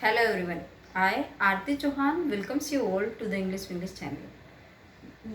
Hello everyone. I, Aarti Chauhan, welcomes you all to the English channel.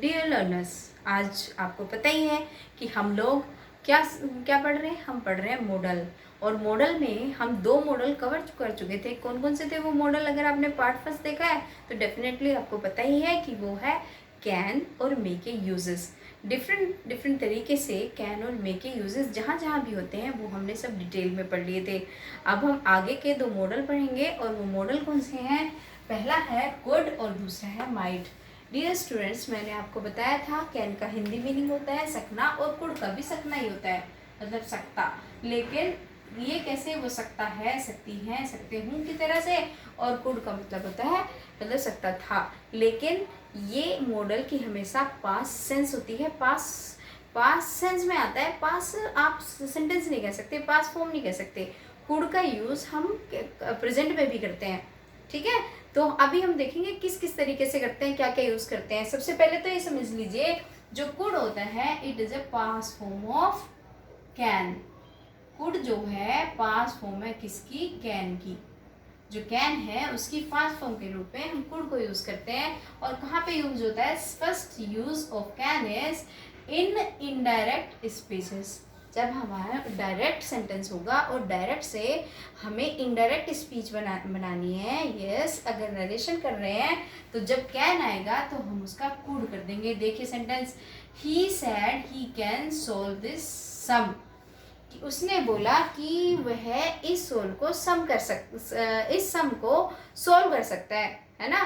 Dear learners, आज आपको पता ही है कि हम लोग क्या क्या पढ़ रहे हैं। हम पढ़ रहे हैं मॉडल, और मॉडल में हम दो मॉडल कवर कर चुके थे। कौन कौन से थे वो मॉडल? अगर आपने पार्ट फर्स्ट देखा है तो डेफिनेटली आपको पता ही है कि वो है कैन और मे के यूजेस। डिफरेंट तरीके से कैन और मे के यूजेस जहाँ जहाँ भी होते हैं वो हमने सब डिटेल में पढ़ लिए थे। अब हम आगे के दो मॉडल पढ़ेंगे, और वो मॉडल कौन से हैं? पहला है कुड और दूसरा है माइट। डियर स्टूडेंट्स, मैंने आपको बताया था कैन का हिंदी मीनिंग होता है सकना, और कुड का भी सकना ही होता है, मतलब सकता। लेकिन ये कैसे? वो सकता है, सकती हैं, सकते हूँ की तरह से, और कुड का मतलब होता है मतलब सकता था। लेकिन ये मॉडल की हमेशा पास्ट सेंस होती है। पास्ट सेंस में आता है। पास्ट आप सेंटेंस नहीं कह सकते, पास्ट फॉर्म नहीं कह सकते। कुड का यूज़ हम प्रेजेंट में भी करते हैं, ठीक है। तो अभी हम देखेंगे किस किस तरीके से करते हैं, क्या क्या यूज़ करते हैं। सबसे पहले तो ये समझ लीजिए, जो कुड होता है it is a past form of can. Could जो है पास्ट फॉर्म है किसकी? कैन की। जो कैन है उसकी फास्ट फॉर्म के रूप में हम कुड को यूज करते हैं। और कहाँ पे यूज होता है? First use of can is in indirect speeches. जब हमारा डायरेक्ट सेंटेंस होगा और डायरेक्ट से हमें इनडायरेक्ट स्पीच बनानी है, यस, अगर नरेशन कर रहे हैं तो जब कैन आएगा तो हम उसका कुड कर देंगे। देखिए sentence, he said he can solve this sum. कि उसने बोला कि वह इस सोल को इस सम को सोल्व कर सकता है ना।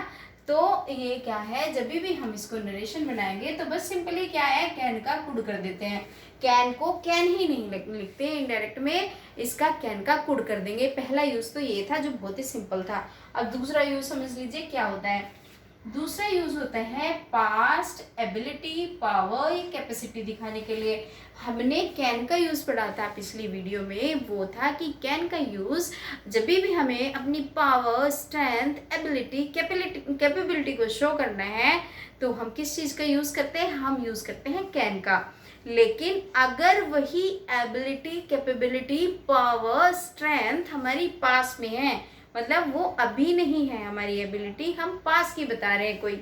तो ये क्या है? जब भी हम इसको नरेशन बनाएंगे तो बस सिंपली क्या है, कैन का कुड कर देते हैं। कैन को कैन ही नहीं लिखते हैं, इनडायरेक्ट में इसका कैन का कुड कर देंगे। पहला यूज तो ये था जो बहुत ही सिंपल था। अब दूसरा यूज समझ लीजिए क्या होता है। दूसरा यूज होता है पास्ट एबिलिटी, पावर या कैपेसिटी दिखाने के लिए। हमने कैन का यूज पढ़ा था पिछली वीडियो में, वो था कि कैन का यूज जब भी हमें अपनी पावर, स्ट्रेंथ, एबिलिटी, कैपेबिलिटी को शो करना है तो हम किस चीज का यूज करते हैं? हम यूज करते हैं कैन का। लेकिन अगर वही एबिलिटी, कैपेबिलिटी, पावर, स्ट्रेंथ हमारी पास में है, मतलब वो अभी नहीं है हमारी एबिलिटी, हम पास की बता रहे हैं कोई,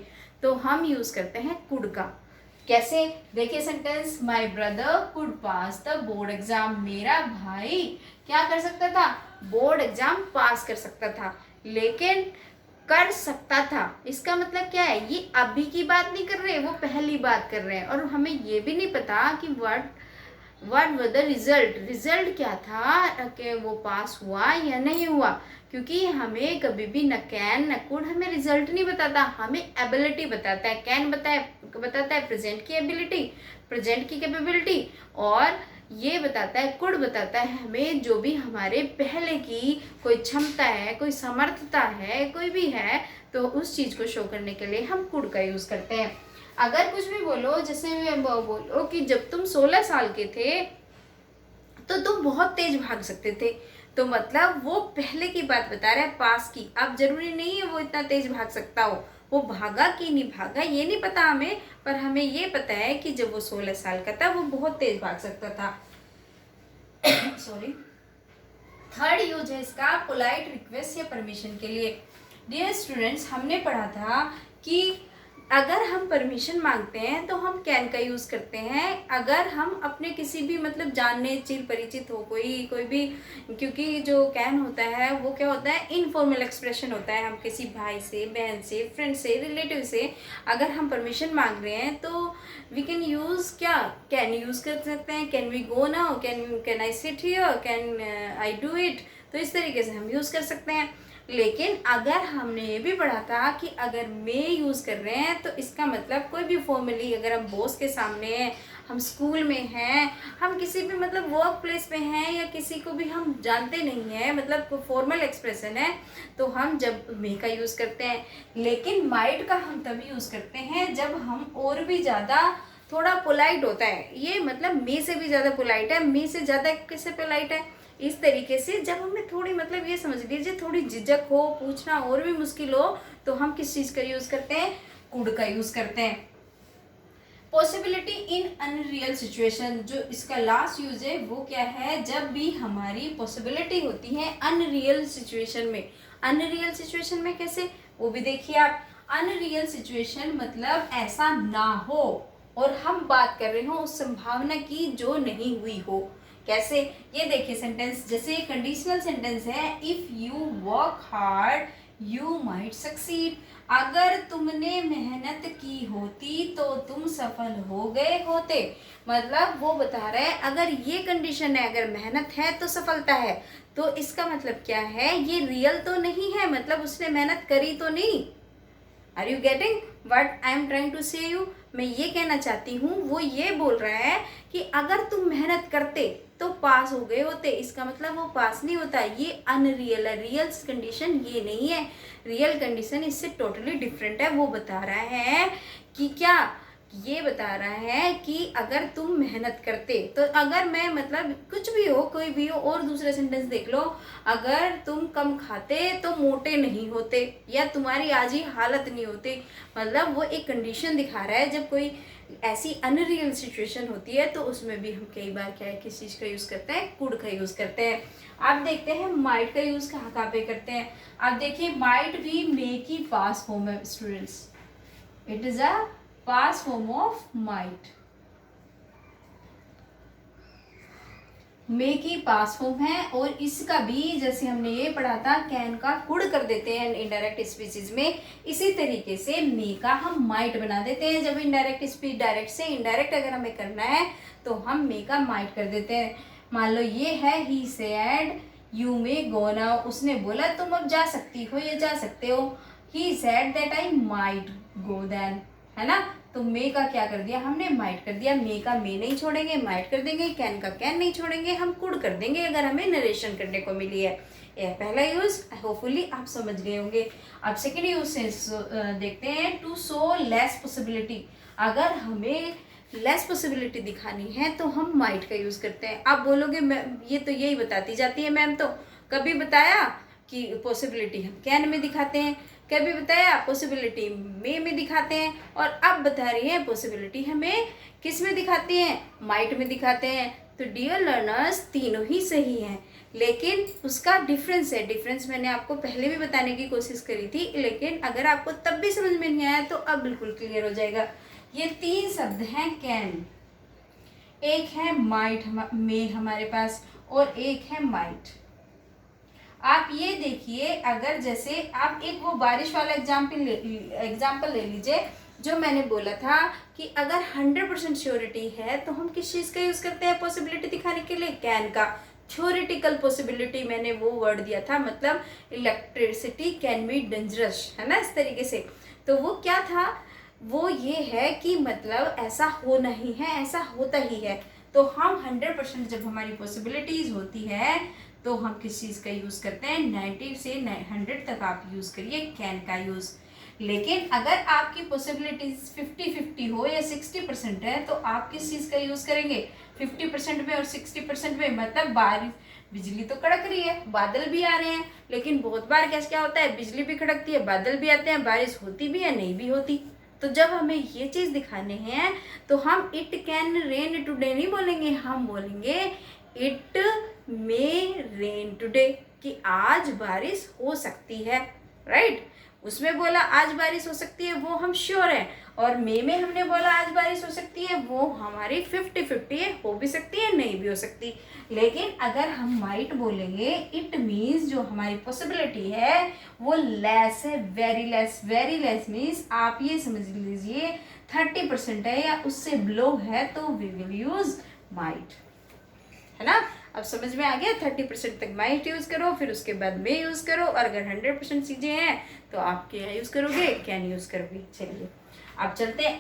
तो हम यूज करते हैं कुड का। कैसे? देखिए sentence, my brother could pass the board exam. मेरा भाई क्या कर सकता था? बोर्ड एग्जाम पास कर सकता था। लेकिन कर सकता था, इसका मतलब क्या है? ये अभी की बात नहीं कर रहे, वो पहली बात कर रहे हैं। और हमें ये भी नहीं पता कि व्हाट वर द रिजल्ट क्या था, कि वो पास हुआ या नहीं हुआ। क्योंकि हमें कभी भी न कैन न कुड हमें रिजल्ट नहीं बताता, हमें एबिलिटी बताता है। कैन बताता है प्रेजेंट की एबिलिटी, प्रेजेंट की कैपेबिलिटी, और ये बताता है, कुड बताता है हमें जो भी हमारे पहले की कोई क्षमता है, कोई समर्थता है, कोई भी है, तो उस चीज को शो करने के लिए हम कुड का यूज करते हैं। अगर कुछ भी बोलो, जैसे बोलो कि जब तुम 16 साल के थे तो तुम बहुत तेज भाग सकते थे, तो मतलब वो पहले की बात बता रहा है, पास की। अब जरूरी नहीं है वो इतना तेज भाग सकता हो, वो भागा कि नहीं भागा ये नहीं पता हमें, पर हमें ये पता है कि जब वो 16 साल का था वो बहुत तेज भाग सकता था। सॉरी। थर्ड यूज है इसका पोलाइट रिक्वेस्ट या परमिशन के लिए। डियर स्टूडेंट्स, हमने पढ़ा था कि अगर हम परमिशन मांगते हैं तो हम कैन का यूज करते हैं। अगर हम अपने किसी भी मतलब जानने चिर परिचित हो कोई भी, क्योंकि जो कैन होता है वो क्या होता है? इनफॉर्मल एक्सप्रेशन होता है। हम किसी भाई से, बहन से, फ्रेंड से, रिलेटिव से अगर हम परमिशन मांग रहे हैं तो वी कैन यूज क्या? कैन यूज कर सकते हैं। Can we go now, can I sit here, can I do it. तो इस तरीके से हम यूज कर सकते हैं। लेकिन अगर हमने ये भी पढ़ा था कि अगर मैं यूज़ कर रहे हैं तो इसका मतलब कोई भी फॉर्मली, अगर हम बॉस के सामने हैं, हम स्कूल में हैं, हम किसी भी मतलब वर्क प्लेस में हैं, या किसी को भी हम जानते नहीं हैं, मतलब फॉर्मल एक्सप्रेशन है, तो हम जब मे का यूज़ करते हैं। लेकिन माइट का हम तभी यूज़ करते हैं जब हम और भी ज़्यादा थोड़ा पोलाइट होता है। ये मतलब मे से भी ज़्यादा पोलाइट है, मे से ज़्यादा किससे पोलाइट है? इस तरीके से जब हमें थोड़ी मतलब ये समझ लीजिए थोड़ी झिझक हो, पूछना और भी मुश्किल हो, तो हम किस चीज का यूज करते हैं? कुड का यूज करते हैं। पॉसिबिलिटी इन अनरियल सिचुएशन, जो इसका लास्ट यूज है वो क्या है? जब भी हमारी पॉसिबिलिटी होती है अनरियल सिचुएशन में, अनरियल सिचुएशन में कैसे, वो भी देखिए आप। अनरियल सिचुएशन मतलब ऐसा ना हो, और हम बात कर रहे हो उस संभावना की जो नहीं हुई हो। कैसे, ये देखिए सेंटेंस, जैसे कंडीशनल सेंटेंस है, if you work hard you might succeed. अगर तुमने मेहनत की होती तो तुम सफल हो गए होते। मतलब वो बता रहा है अगर ये कंडीशन है, अगर मेहनत है तो सफलता है, तो इसका मतलब क्या है, ये रियल तो नहीं है, मतलब उसने मेहनत करी तो नहीं। Are you getting what I am trying to say you? मैं ये कहना चाहती हूँ, वो ये बोल रहा है कि अगर तुम मेहनत करते तो पास हो गए होते, इसका मतलब वो पास नहीं होता, ये अनरियल है। रियल कंडीशन ये नहीं है, रियल कंडीशन इससे टोटली डिफरेंट है। वो बता रहा है कि क्या, ये बता रहा है कि अगर तुम मेहनत करते तो, अगर मैं मतलब कुछ भी हो, कोई भी हो, और दूसरा सेंटेंस देख लो, अगर तुम कम खाते तो मोटे नहीं होते, या तुम्हारी आज ही हालत नहीं होती। मतलब वो एक कंडीशन दिखा रहा है, जब कोई ऐसी अनरियल सिचुएशन होती है तो उसमें भी हम कई बार क्या है, किस चीज़ का यूज़ करते हैं, कुड का यूज़ करते हैं। आप देखते हैं माइट का यूज़ कहाँ कहाँ पे करते हैं। आप देखिए माइट भी मे की पास्ट फॉर्म है students, it is a past form of might. May की पास्ट फॉर्म है, और इसका भी जैसे हमने ये पढ़ा था कैन का कुड कर देते हैं इनडायरेक्ट स्पीचेज में, इसी तरीके से मे का हम माइट बना देते हैं। जब इनडायरेक्ट स्पीच डायरेक्ट से इनडायरेक्ट अगर हमें करना है तो हम मे का माइट कर देते हैं। मान लो ये है, he said you may go now, उसने बोला तुम अब जा सकती हो या जा सकते हो। He said that I might go then, है ना। तो मे का क्या कर दिया हमने, माइट कर दिया। मे का मे नहीं छोड़ेंगे, माइट कर देंगे। कैन का कैन नहीं छोड़ेंगे, हम कुड कर देंगे अगर हमें नरेशन करने को मिली है। यह पहला यूज, होपफुली आप समझ गए होंगे। अब सेकेंड यूज से देखते हैं, टू सो लेस पॉसिबिलिटी। अगर हमें लेस पॉसिबिलिटी दिखानी है तो हम माइट का यूज करते हैं। आप बोलोगे ये तो यही बताती जाती है मैम, तो कभी बताया कि पॉसिबिलिटी हम कैन में दिखाते हैं, कभी बताया पॉसिबिलिटी मे में दिखाते हैं, और अब बता रही है पॉसिबिलिटी हमें किस में दिखाते हैं, माइट में दिखाते हैं। तो डियर लर्नर्स, तीनों ही सही हैं, लेकिन उसका डिफरेंस है। डिफरेंस मैंने आपको पहले भी बताने की कोशिश करी थी, लेकिन अगर आपको तब भी समझ में नहीं आया तो अब बिल्कुल क्लियर हो जाएगा। ये तीन शब्द हैं कैन, एक है माइट मे हमारे पास, और एक है माइट। आप ये देखिए, अगर जैसे आप एक वो बारिश वाला एग्जाम्पल ले लीजिए, जो मैंने बोला था कि अगर 100% श्योरिटी है तो हम किस चीज़ का यूज़ करते हैं पॉसिबिलिटी दिखाने के लिए, कैन का। थ्योरेटिकल पॉसिबिलिटी मैंने वो वर्ड दिया था, मतलब इलेक्ट्रिसिटी कैन बी डेंजरस, है ना, इस तरीके से। तो वो क्या था, वो ये है कि मतलब ऐसा होना ही है, ऐसा होता ही है। तो हम 100% जब हमारी पॉसिबिलिटीज़ होती है तो हम किस चीज़ का यूज़ करते हैं, 90 से 100 तक आप यूज़ करिए कैन का यूज़। लेकिन अगर आपकी पॉसिबिलिटीज 50-50 हो या 60% है तो आप किस चीज़ का यूज़ करेंगे, 50% में और 60% में। मतलब बारिश, बिजली तो कड़क रही है, बादल भी आ रहे हैं, लेकिन बहुत बार क्या होता है, बिजली भी कड़कती है, बादल भी आते हैं, बारिश होती भी है, नहीं भी होती। तो जब हमें ये चीज़ दिखाने हैं तो हम इट कैन रेन टुडे नहीं बोलेंगे, हम बोलेंगे इट मे रेन टुडे, कि आज बारिश हो सकती है, राइट। उसमें बोला आज बारिश हो सकती है, वो हम श्योर हैं, और मे में हमने बोला आज बारिश हो सकती है, वो हमारी 50-50 है, हो भी सकती है, नहीं भी हो सकती। लेकिन अगर हम माइट बोलेंगे, इट मीन्स जो हमारी पॉसिबिलिटी है वो लेस है, very less. Very less means आप ये समझ लीजिए 30% है या उससे बिलो है, तो वी विल यूज माइट, है ना। अब समझ में आ गया, 30% तक माइट यूज़ करो, फिर उसके बाद मे यूज़ करो, और अगर 100% चीज़ें हैं तो आप क्या यूज़ करोगे, कैन यूज़ करोगे। चलिए अब चलते हैं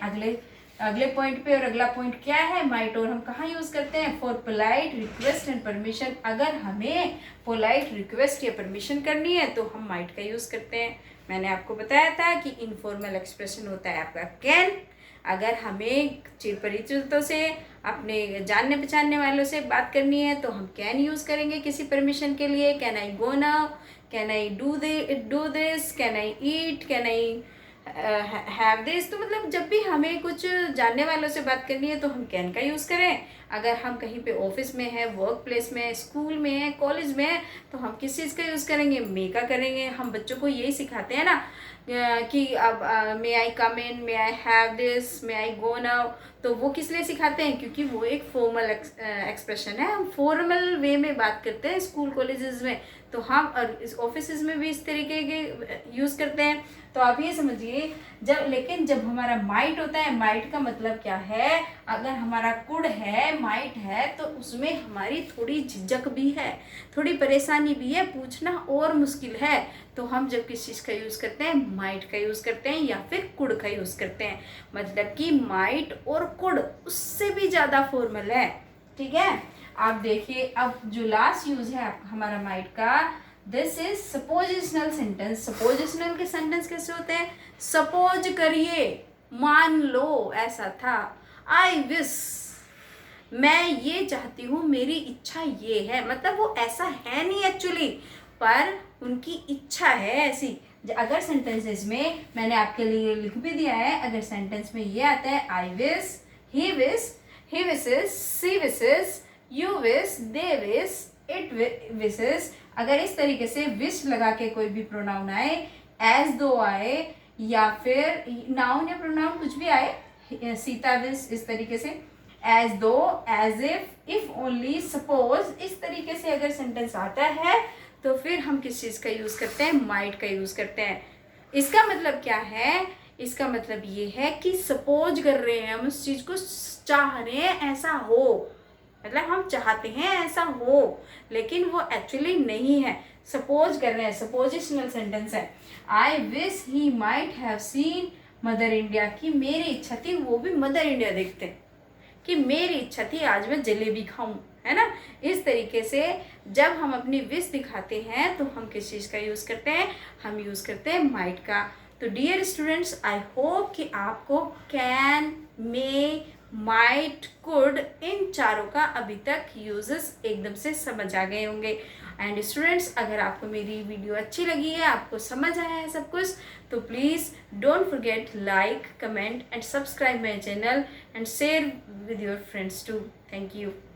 अगले पॉइंट पे, और अगला पॉइंट क्या है, माइट। और हम कहाँ यूज़ करते हैं, for polite request and permission. अगर हमें पोलाइट रिक्वेस्ट या परमिशन करनी है तो हम माइट का यूज़ करते हैं। मैंने आपको बताया था कि इनफॉर्मल एक्सप्रेशन होता है आपका कैन। अगर हमें चिर परिचितों से, अपने जानने पहचानने वालों से बात करनी है तो हम कैन यूज़ करेंगे किसी परमिशन के लिए। Can I go now, can I do this, can I eat, can I have this. तो मतलब जब भी हमें कुछ जानने वालों से बात करनी है तो हम कैन का यूज़ करें। अगर हम कहीं पे ऑफिस में है, वर्क प्लेस में है, स्कूल में है, कॉलेज में है, तो हम किस चीज़ का यूज़ करेंगे? मे का करेंगे। हम बच्चों को यही सिखाते हैं ना कि अब may I come in, may I have this, may I go now. तो वो किस लिए सिखाते हैं? क्योंकि वो एक फॉर्मल एक्सप्रेशन है। हम फॉर्मल वे में बात करते हैं स्कूल कॉलेजेस में, तो हम इस ऑफिस में भी इस तरीके के यूज़ करते हैं। तो आप ये समझिए, लेकिन जब हमारा माइट होता है, माइट का मतलब क्या है? अगर हमारा कुड है, माइट है, तो उसमें हमारी थोड़ी झिझक भी है, थोड़ी परेशानी भी है, पूछना और मुश्किल है। तो हम जब किस चीज़ का यूज़ करते हैं? माइट का यूज़ करते हैं या फिर कुड का यूज़ करते हैं। मतलब कि माइट और कुड उससे भी ज़्यादा फॉर्मल है। ठीक है, आप देखिए, अब जो लास्ट यूज़ है हमारा माइट का, this is suppositional sentence. Suppositional के सेंटेंस कैसे होते हैं? सपोज करिए, मान लो ऐसा था। आई विश, मैं ये चाहती हूँ, मेरी इच्छा ये है। मतलब वो ऐसा है नहीं एक्चुअली, पर उनकी इच्छा है ऐसी। अगर सेंटेंसेस में मैंने आपके लिए लिख भी दिया है, अगर सेंटेंस में ये आता है I wish, he wish, he wishes, she wishes, you wish, they wish, it wishes, अगर इस तरीके से विश लगा के कोई भी प्रोनाउन आए, एज दो आए, या फिर नाउन या प्रोनाउन कुछ भी आए, सीता विश, इस तरीके से, एज दो, एज इफ ओनली, सपोज, इस तरीके से अगर सेंटेंस आता है, तो फिर हम किस चीज़ का यूज़ करते हैं? माइट का यूज़ करते हैं। इसका मतलब क्या है? इसका मतलब ये है कि सपोज कर रहे हैं, हम उस चीज़ को चाह रहे हैं ऐसा हो, मतलब हम चाहते हैं ऐसा हो, लेकिन वो एक्चुअली नहीं है। सपोज कर रहे हैं, सपोजिशनल सेंटेंस है। I wish he might have seen mother India, की मेरी इच्छा थी वो भी मदर इंडिया देखते, कि मेरी इच्छा थी आज मैं जलेबी खाऊं, है ना। इस तरीके से जब हम अपनी विश दिखाते हैं तो हम किस चीज़ का यूज़ करते हैं? हम यूज़ करते हैं माइट का। तो डियर स्टूडेंट्स, आई होप कि आपको कैन, मे, माइट, कुड, इन चारों का अभी तक यूजेस एकदम से समझ आ गए होंगे। एंड स्टूडेंट्स, अगर आपको मेरी वीडियो अच्छी लगी है, आपको समझ आया है सब कुछ, तो please don't forget like, comment and subscribe my channel and share with your friends too. Thank you.